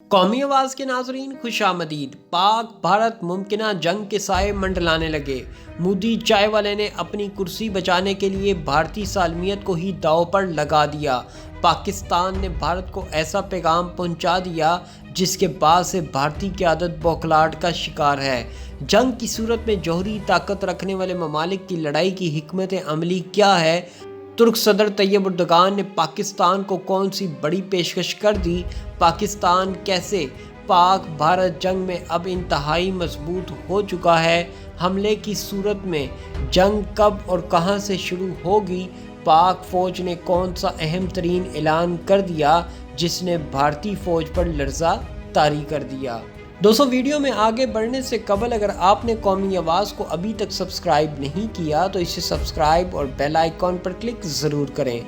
قومی آواز کے ناظرین خوش آمدید۔ پاک بھارت ممکنہ جنگ کے سائے منڈلانے لگے۔ مودی چائے والے نے اپنی کرسی بچانے کے لیے بھارتی سالمیت کو ہی داؤ پر لگا دیا۔ پاکستان نے بھارت کو ایسا پیغام پہنچا دیا جس کے بعد سے بھارتی قیادت بوکھلاہٹ کا شکار ہے۔ جنگ کی صورت میں جوہری طاقت رکھنے والے ممالک کی لڑائی کی حکمت عملی کیا ہے؟ ترک صدر طیب اردگان نے پاکستان کو کون سی بڑی پیشکش کر دی؟ پاکستان کیسے پاک بھارت جنگ میں اب انتہائی مضبوط ہو چکا ہے؟ حملے کی صورت میں جنگ کب اور کہاں سے شروع ہوگی؟ پاک فوج نے کون سا اہم ترین اعلان کر دیا جس نے بھارتی فوج پر لرزہ طاری کر دیا؟ دوستو، ویڈیو میں آگے بڑھنے سے قبل اگر آپ نے قومی آواز کو ابھی تک سبسکرائب نہیں کیا تو اسے سبسکرائب اور بیل آئیکن پر کلک ضرور کریں،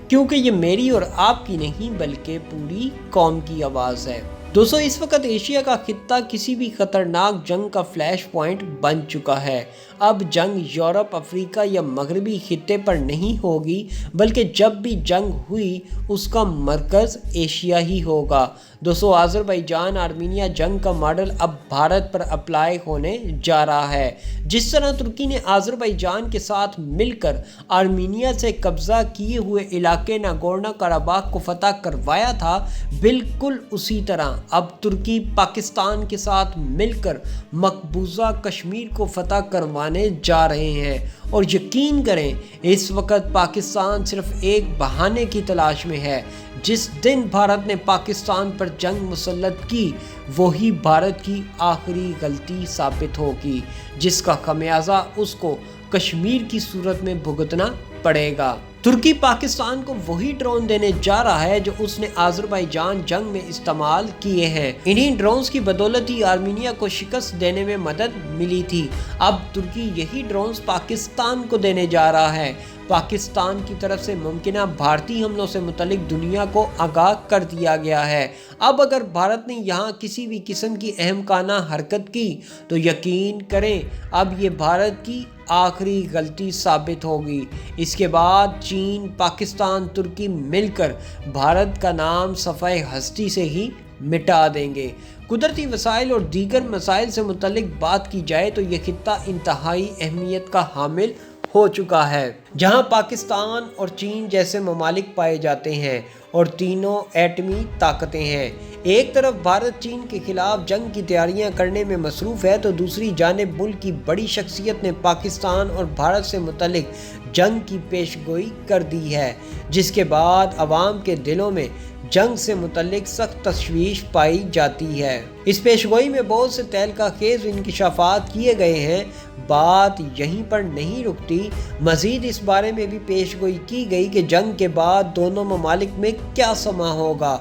کیونکہ یہ میری اور آپ کی نہیں بلکہ پوری قوم کی آواز ہے۔ دوستو، اس وقت ایشیا کا خطہ کسی بھی خطرناک جنگ کا فلیش پوائنٹ بن چکا ہے۔ اب جنگ یورپ، افریقہ یا مغربی خطے پر نہیں ہوگی، بلکہ جب بھی جنگ ہوئی اس کا مرکز ایشیا ہی ہوگا۔ دوستو، آذربائیجان آرمینیا جنگ کا ماڈل اب بھارت پر اپلائی ہونے جا رہا ہے۔ جس طرح ترکی نے آذربائیجان کے ساتھ مل کر آرمینیا سے قبضہ کیے ہوئے علاقے ناگورنو قراباخ کو فتح کروایا تھا، بالکل اسی طرح اب ترکی پاکستان کے ساتھ مل کر مقبوضہ کشمیر کو فتح کروانے جا رہے ہیں۔ اور یقین کریں، اس وقت پاکستان صرف ایک بہانے کی تلاش میں ہے۔ جس دن بھارت نے پاکستان پر جنگ مسلط کی، وہی بھارت کی آخری غلطی ثابت ہوگی، جس کا خمیازہ اس کو کشمیر کی صورت میں بھگتنا پڑے گا۔ ترکی پاکستان کو وہی ڈرون دینے جا رہا ہے جو اس نے آذربائیجان جنگ میں استعمال کیے ہیں۔ انہی ڈرونز کی بدولت ہی آرمینیا کو شکست دینے میں مدد ملی تھی۔ اب ترکی یہی ڈرونز پاکستان کو دینے جا رہا ہے۔ پاکستان کی طرف سے ممکنہ بھارتی حملوں سے متعلق دنیا کو آگاہ کر دیا گیا ہے۔ اب اگر بھارت نے یہاں کسی بھی قسم کی احمقانہ حرکت کی تو یقین کریں اب یہ بھارت کی آخری غلطی ثابت ہوگی۔ اس کے بعد چین، پاکستان، ترکی مل کر بھارت کا نام صفحہ ہستی سے ہی مٹا دیں گے۔ قدرتی وسائل اور دیگر مسائل سے متعلق بات کی جائے تو یہ خطہ انتہائی اہمیت کا حامل ہو چکا ہے، جہاں پاکستان اور چین جیسے ممالک پائے جاتے ہیں اور تینوں ایٹمی طاقتیں ہیں۔ ایک طرف بھارت چین کے خلاف جنگ کی تیاریاں کرنے میں مصروف ہے تو دوسری جانب ملک کی بڑی شخصیت نے پاکستان اور بھارت سے متعلق جنگ کی پیش گوئی کر دی ہے، جس کے بعد عوام کے دلوں میں جنگ سے متعلق سخت تشویش پائی جاتی ہے۔ اس پیش گوئی میں بہت سے تہلکہ خیز انکشافات کیے گئے ہیں۔ بات یہیں پر نہیں رکتی، مزید اس بارے میں بھی پیش گوئی کی گئی کہ جنگ کے بعد دونوں ممالک میں کیا سما ہوگا۔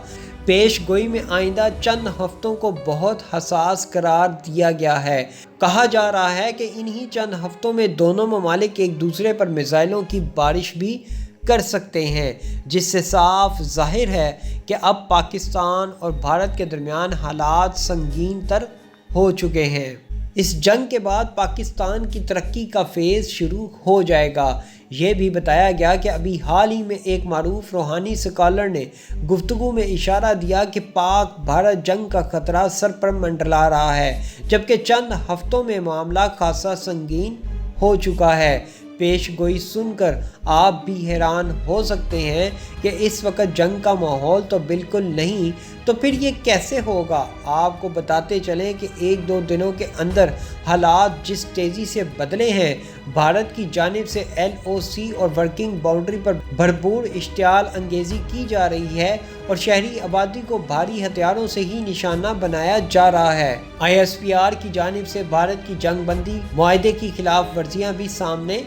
پیش گوئی میں آئندہ چند ہفتوں کو بہت حساس قرار دیا گیا ہے۔ کہا جا رہا ہے کہ انہی چند ہفتوں میں دونوں ممالک ایک دوسرے پر میزائلوں کی بارش بھی کر سکتے ہیں، جس سے صاف ظاہر ہے کہ اب پاکستان اور بھارت کے درمیان حالات سنگین تر ہو چکے ہیں۔ اس جنگ کے بعد پاکستان کی ترقی کا فیز شروع ہو جائے گا۔ یہ بھی بتایا گیا کہ ابھی حال ہی میں ایک معروف روحانی سکالر نے گفتگو میں اشارہ دیا کہ پاک بھارت جنگ کا خطرہ سر پر منڈلا رہا ہے، جبکہ چند ہفتوں میں معاملہ خاصا سنگین ہو چکا ہے۔ پیش گوئی سن کر آپ بھی حیران ہو سکتے ہیں کہ اس وقت جنگ کا ماحول تو بالکل نہیں، تو پھر یہ کیسے ہوگا؟ آپ کو بتاتے چلیں کہ ایک دو دنوں کے اندر حالات جس تیزی سے بدلے ہیں، بھارت کی جانب سے LOC اور ورکنگ باؤنڈری پر بھرپور اشتعال انگیزی کی جا رہی ہے اور شہری آبادی کو بھاری ہتھیاروں سے ہی نشانہ بنایا جا رہا ہے۔ ISPR کی جانب سے بھارت کی جنگ بندی معاہدے کی خلاف ورزیاں بھی سامنے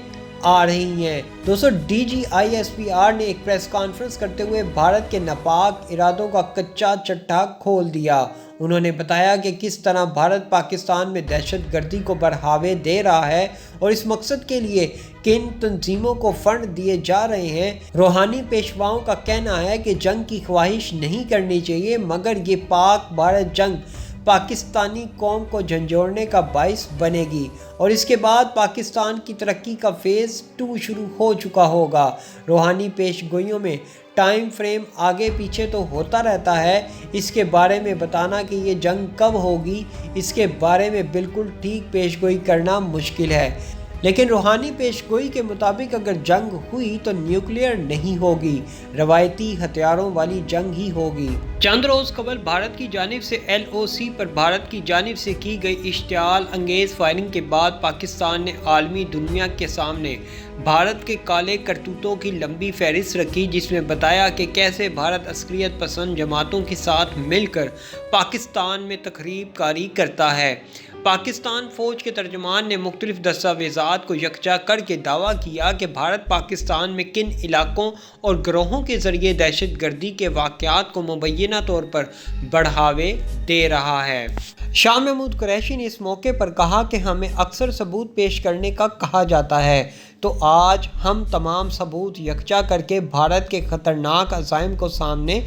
آ رہی ہیں۔ دوستو، DG ISPR نے ایک پریس کانفرنس کرتے ہوئے بھارت کے ناپاک ارادوں کا کچا چٹھا کھول دیا۔ انہوں نے بتایا کہ کس طرح بھارت پاکستان میں دہشت گردی کو بڑھاوے دے رہا ہے اور اس مقصد کے لیے کن تنظیموں کو فنڈ دیے جا رہے ہیں۔ روحانی پیشواؤں کا کہنا ہے کہ جنگ کی خواہش نہیں کرنی چاہیے، مگر یہ پاک بھارت جنگ پاکستانی قوم کو جھنجھوڑنے کا باعث بنے گی اور اس کے بعد پاکستان کی ترقی کا فیز 2 شروع ہو چکا ہوگا۔ روحانی پیش گوئیوں میں ٹائم فریم آگے پیچھے تو ہوتا رہتا ہے، اس کے بارے میں بتانا کہ یہ جنگ کب ہوگی، اس کے بارے میں بالکل ٹھیک پیش گوئی کرنا مشکل ہے۔ لیکن روحانی پیش گوئی کے مطابق اگر جنگ ہوئی تو نیوکلیئر نہیں ہوگی، روایتی ہتھیاروں والی جنگ ہی ہوگی۔ چند روز قبل بھارت کی جانب سے LOC پر بھارت کی جانب سے کی گئی اشتعال انگیز فائرنگ کے بعد پاکستان نے عالمی دنیا کے سامنے بھارت کے کالے کرتوتوں کی لمبی فہرست رکھی، جس میں بتایا کہ کیسے بھارت عسکریت پسند جماعتوں کے ساتھ مل کر پاکستان میں تخریب کاری کرتا ہے۔ پاکستان فوج کے ترجمان نے مختلف دستاویزات کو یکجا کر کے دعویٰ کیا کہ بھارت پاکستان میں کن علاقوں اور گروہوں کے ذریعے دہشت گردی کے واقعات کو مبینہ طور پر بڑھاوے دے رہا ہے۔ شاہ محمود قریشی نے اس موقع پر کہا کہ ہمیں اکثر ثبوت پیش کرنے کا کہا جاتا ہے، تو آج ہم تمام ثبوت یکجا کر کے بھارت کے خطرناک عزائم کو سامنے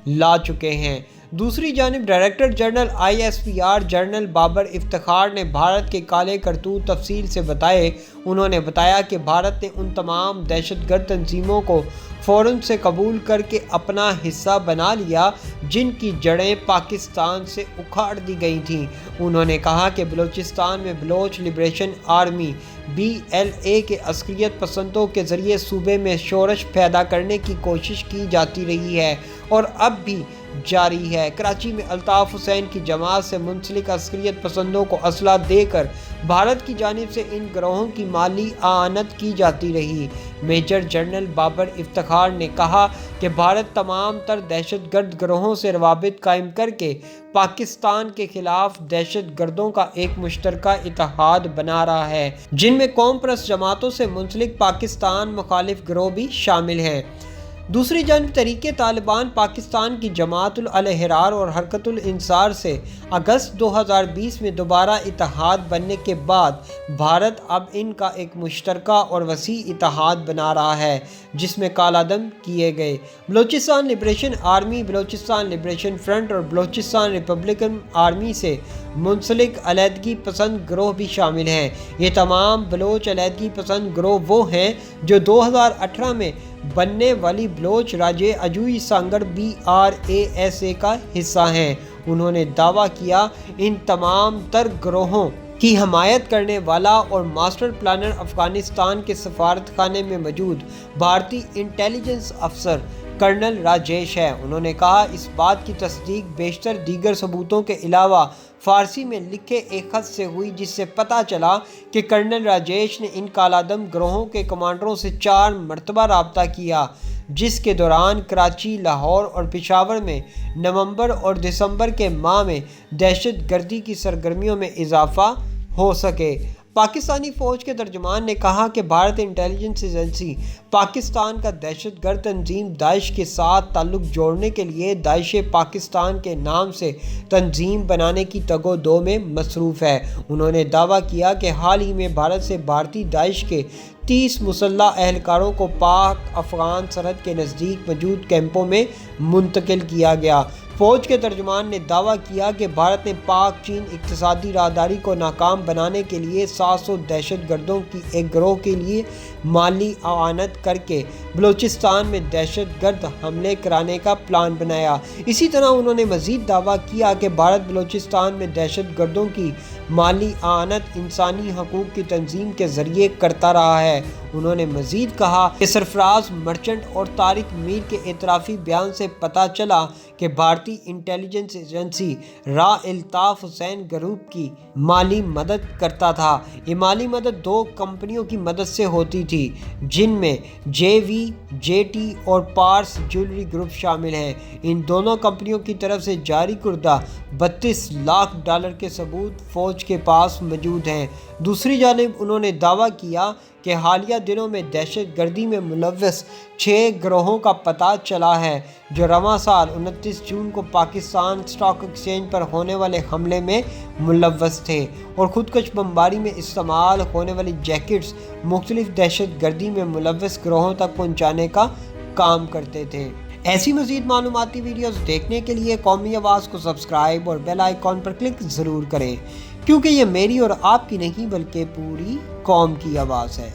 لا چکے ہیں۔ دوسری جانب director general ISPR general Babar Iftikhar نے بھارت کے کالے کرتوت تفصیل سے بتائے۔ انہوں نے بتایا کہ بھارت نے ان تمام دہشت گرد تنظیموں کو فوراً سے قبول کر کے اپنا حصہ بنا لیا جن کی جڑیں پاکستان سے اکھاڑ دی گئی تھیں۔ انہوں نے کہا کہ بلوچستان میں بلوچ لبریشن آرمی BLA کے عسکریت پسندوں کے ذریعے صوبے میں شورش پیدا کرنے کی کوشش کی جاتی رہی ہے اور اب بھی جاری ہے۔ کراچی میں الطاف حسین کی جماعت سے منسلک عسکریت پسندوں کو اسلحہ دے کر بھارت کی جانب سے ان گروہوں کی مالی اعانت کی جاتی رہی۔ میجر جنرل بابر افتخار نے کہا کہ بھارت تمام تر دہشت گرد گروہوں سے روابط قائم کر کے پاکستان کے خلاف دہشت گردوں کا ایک مشترکہ اتحاد بنا رہا ہے، جن میں قوم پرست جماعتوں سے منسلک پاکستان مخالف گروہ بھی شامل ہیں۔ دوسری جانب تحریک طالبان پاکستان کی جماعت الاحرار اور حرکت الانصار سے اگست 2020 میں دوبارہ اتحاد بننے کے بعد بھارت اب ان کا ایک مشترکہ اور وسیع اتحاد بنا رہا ہے، جس میں کالعدم کیے گئے Balochistan liberation army, Balochistan liberation front اور بلوچستان ریپبلکن آرمی سے منسلک علیحدگی پسند گروہ بھی شامل ہیں۔ یہ تمام بلوچ علیحدگی پسند گروہ وہ ہیں جو 2018 میں بننے والی بلوچ راجے اجوئی سانگڑ BRASA کا حصہ ہیں۔ انہوں نے دعویٰ کیا ان تمام تر گروہوں کی حمایت کرنے والا اور ماسٹر پلانر افغانستان کے سفارت خانے میں موجود بھارتی انٹیلیجنس افسر کرنل راجیش ہے۔ انہوں نے کہا اس بات کی تصدیق بیشتر دیگر ثبوتوں کے علاوہ فارسی میں لکھے ایک خط سے ہوئی، جس سے پتہ چلا کہ کرنل راجیش نے ان کالعدم گروہوں کے کمانڈروں سے 4 مرتبہ رابطہ کیا، جس کے دوران کراچی، لاہور اور پشاور میں نومبر اور دسمبر کے ماہ میں دہشت گردی کی سرگرمیوں میں اضافہ ہو سکے۔ پاکستانی فوج کے ترجمان نے کہا کہ بھارت انٹیلیجنس ایجنسی پاکستان کا دہشت گرد تنظیم داعش کے ساتھ تعلق جوڑنے کے لیے داعش پاکستان کے نام سے تنظیم بنانے کی تگ و دو میں مصروف ہے۔ انہوں نے دعویٰ کیا کہ حال ہی میں بھارت سے بھارتی داعش کے 30 مسلح اہلکاروں کو پاک افغان سرحد کے نزدیک موجود کیمپوں میں منتقل کیا گیا۔ فوج کے ترجمان نے دعویٰ کیا کہ بھارت نے پاک چین اقتصادی راہداری کو ناکام بنانے کے لیے 700 دہشت گردوں کی ایک گروہ کے لیے مالی اعانت کر کے بلوچستان میں دہشت گرد حملے کرانے کا پلان بنایا۔ اسی طرح انہوں نے مزید دعویٰ کیا کہ بھارت بلوچستان میں دہشت گردوں کی مالی اعانت انسانی حقوق کی تنظیم کے ذریعے کرتا رہا ہے۔ انہوں نے مزید کہا کہ سرفراز مرچنٹ اور طارق میر کے اعترافی بیان سے پتہ چلا کہ بھارتی intelligence agency Altaf Hussain group کی مالی مدد کرتا تھا۔ یہ مالی مدد 2 کمپنیوں کی مدد سے ہوتی تھی، جن میں JVJT اور پارس جیولری گروپ شامل ہیں۔ ان دونوں کمپنیوں کی طرف سے جاری کردہ $32 لاکھ کے ثبوت فوج کے پاس موجود ہیں۔ دوسری جانب انہوں نے دعویٰ کیا کہ حالیہ دنوں میں دہشت گردی میں ملوث 6 گروہوں کا پتہ چلا ہے جو رواں سال 29 جون کو پاکستان اسٹاک ایکسچینج پر ہونے والے حملے میں ملوث تھے اور خودکش بمباری میں استعمال ہونے والی جیکٹس مختلف دہشت گردی میں ملوث گروہوں تک پہنچانے کا کام کرتے تھے۔ ایسی مزید معلوماتی ویڈیوز دیکھنے کے لیے قومی آواز کو سبسکرائب اور بیل آئیکن پر کلک ضرور کریں، کیونکہ یہ میری اور آپ کی نہیں بلکہ پوری قوم کی آواز ہے۔